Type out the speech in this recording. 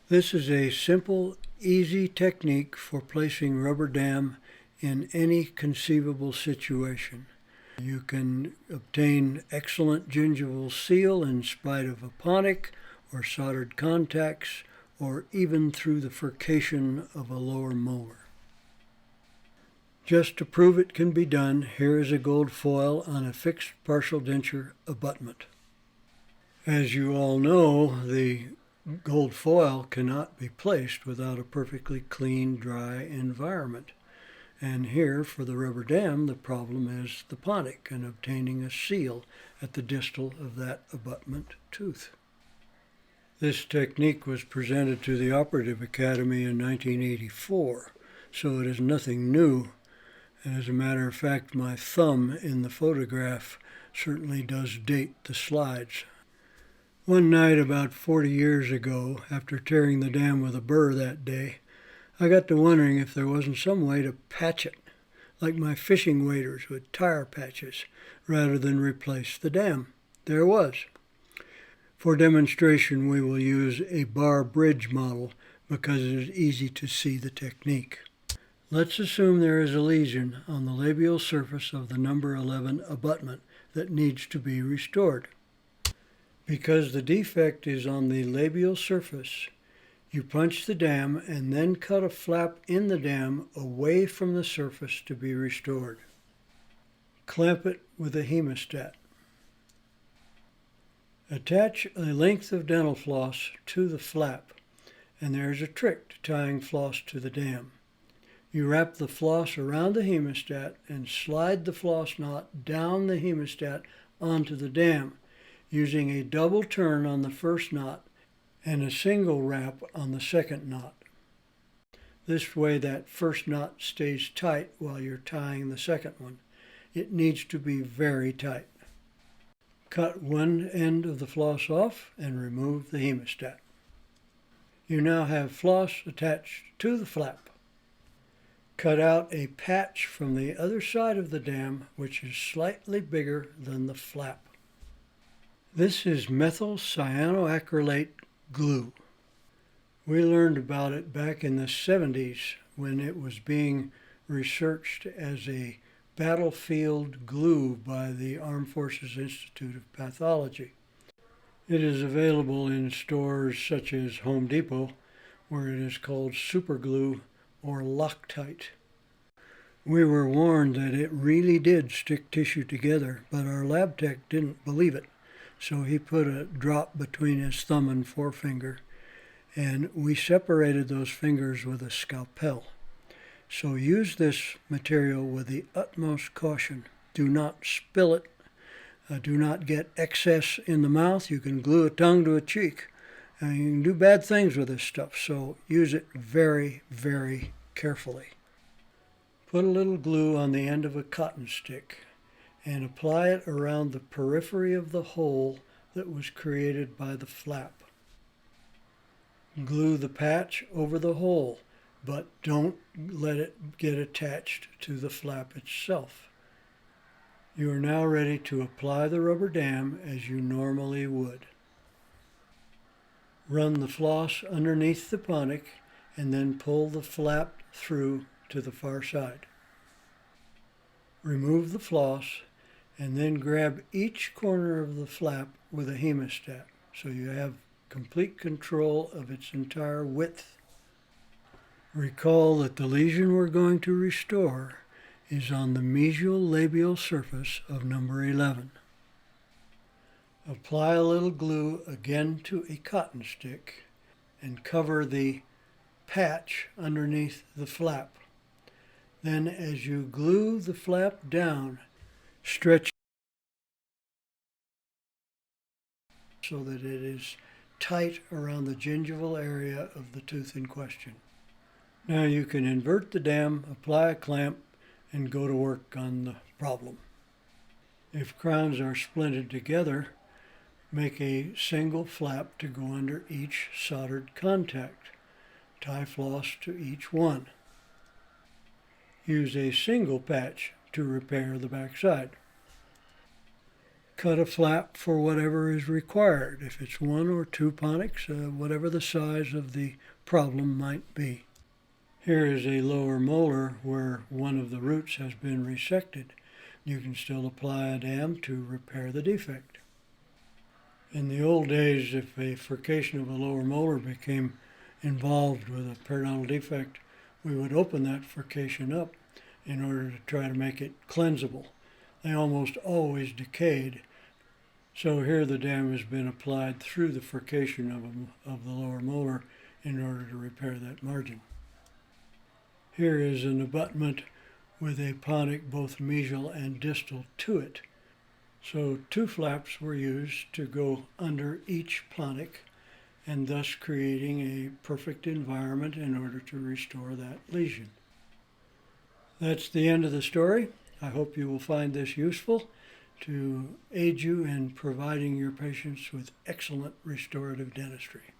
This is a simple, easy technique for placing rubber dam in any conceivable situation. You can obtain excellent gingival seal in spite of a pontic or soldered contacts, or even through the furcation of a lower molar. Just to prove it can be done, here is a gold foil on a fixed partial denture abutment. As you all know, the gold foil cannot be placed without a perfectly clean, dry environment. And here, for the rubber dam, the problem is the pontic and obtaining a seal at the distal of that abutment tooth. This technique was presented to the Operative Academy in 1984, so it is nothing new. And as a matter of fact, my thumb in the photograph certainly does date the slides. One night about 40 years ago, after tearing the dam with a burr that day, I got to wondering if there wasn't some way to patch it, like my fishing waders with tire patches, rather than replace the dam. There was. For demonstration, we will use a bar bridge model because it is easy to see the technique. Let's assume there is a lesion on the labial surface of the number 11 abutment that needs to be restored. Because the defect is on the labial surface, you punch the dam and then cut a flap in the dam away from the surface to be restored. Clamp it with a hemostat. Attach a length of dental floss to the flap, and there is a trick to tying floss to the dam. You wrap the floss around the hemostat and slide the floss knot down the hemostat onto the dam, using a double turn on the first knot and a single wrap on the second knot. This way that first knot stays tight while you're tying the second one. It needs to be very tight. Cut one end of the floss off and remove the hemostat. You now have floss attached to the flap. Cut out a patch from the other side of the dam, which is slightly bigger than the flap. This is methyl cyanoacrylate glue. We learned about it back in the 70s when it was being researched as a battlefield glue by the Armed Forces Institute of Pathology. It is available in stores such as Home Depot, where it is called super glue or Loctite. We were warned that it really did stick tissue together, but our lab tech didn't believe it, so he put a drop between his thumb and forefinger, and we separated those fingers with a scalpel. So use this material with the utmost caution. Do not spill it. Do not get excess in the mouth. You can glue a tongue to a cheek. You can do bad things with this stuff, so use it very, very carefully. Put a little glue on the end of a cotton stick and apply it around the periphery of the hole that was created by the flap. Glue the patch over the hole, but don't let it get attached to the flap itself. You are now ready to apply the rubber dam as you normally would. Run the floss underneath the pontic and then pull the flap through to the far side. Remove the floss and then grab each corner of the flap with a hemostat so you have complete control of its entire width. Recall that the lesion we're going to restore is on the mesial labial surface of number 11. Apply a little glue again to a cotton stick and cover the patch underneath the flap. Then as you glue the flap down, stretch so that it is tight around the gingival area of the tooth in question. Now you can invert the dam, apply a clamp, and go to work on the problem. If crowns are splinted together, make a single flap to go under each soldered contact. Tie floss to each one. Use a single patch to repair the backside. cut a flap for whatever is required, if it's 1 or 2 pontics, whatever the size of the problem might be. Here is a lower molar where one of the roots has been resected. You can still apply a dam to repair the defect. In the old days, if a furcation of a lower molar became involved with a periodontal defect, we would open that furcation up in order to try to make it cleansable. They almost always decayed, so here the dam has been applied through the furcation of the lower molar in order to repair that margin. Here is an abutment with a pontic both mesial and distal to it. So 2 flaps were used to go under each pontic, and thus creating a perfect environment in order to restore that lesion. That's the end of the story. I hope you will find this useful to aid you in providing your patients with excellent restorative dentistry.